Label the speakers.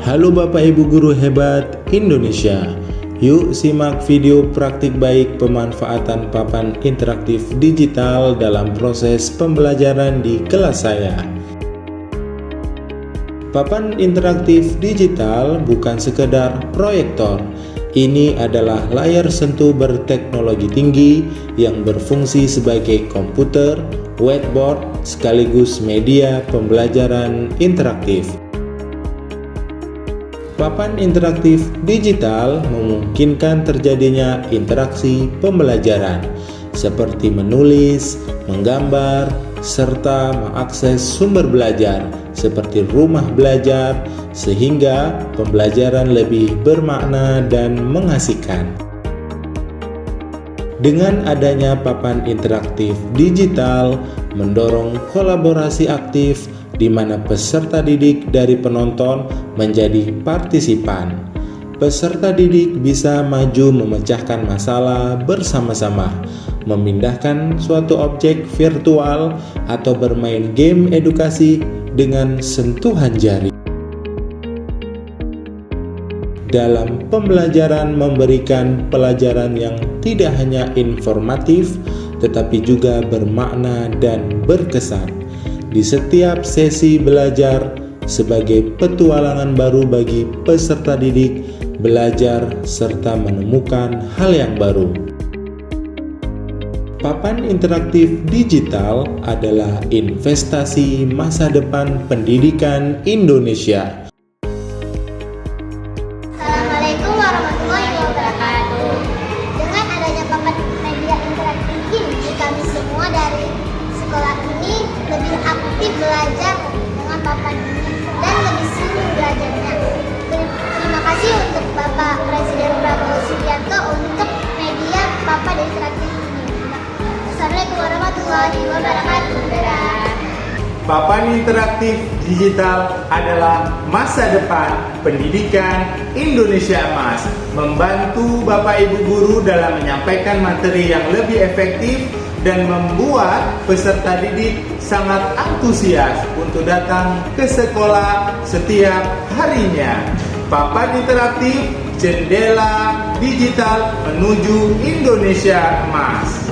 Speaker 1: Halo Bapak Ibu Guru hebat Indonesia. Yuk simak video praktik baik pemanfaatan papan interaktif digital dalam proses pembelajaran di kelas saya. Papan interaktif digital bukan sekedar proyektor. Ini adalah layar sentuh berteknologi tinggi yang berfungsi sebagai komputer, whiteboard, sekaligus media pembelajaran interaktif. Papan interaktif digital memungkinkan terjadinya interaksi pembelajaran seperti menulis, menggambar, serta mengakses sumber belajar seperti rumah belajar sehingga pembelajaran lebih bermakna dan mengasihkan. Dengan adanya papan interaktif digital mendorong kolaborasi aktif di mana peserta didik dari penonton menjadi partisipan. Peserta didik bisa maju memecahkan masalah bersama-sama, memindahkan suatu objek virtual, atau bermain game edukasi dengan sentuhan jari. Dalam pembelajaran memberikan pelajaran yang tidak hanya informatif, tetapi juga bermakna dan berkesan. Di setiap sesi belajar sebagai petualangan baru bagi peserta didik, belajar serta menemukan hal yang baru. Papan interaktif digital adalah investasi masa depan pendidikan Indonesia.
Speaker 2: Assalamualaikum warahmatullahi wabarakatuh. Dengan adanya papan media interaktif ini, kami semua dari sekolah ini lebih aktif belajar dengan papan ini dan lebih sering belajarnya. Terima kasih untuk Bapak Presiden Prabowo Subianto untuk media papan interaktif ini. Assalamualaikum warahmatullahi wabarakatuh.
Speaker 1: Papan interaktif digital adalah masa depan pendidikan Indonesia Emas, membantu Bapak Ibu guru dalam menyampaikan materi yang lebih efektif dan membuat peserta didik sangat antusias untuk datang ke sekolah setiap harinya. Papan interaktif jendela digital menuju Indonesia Emas.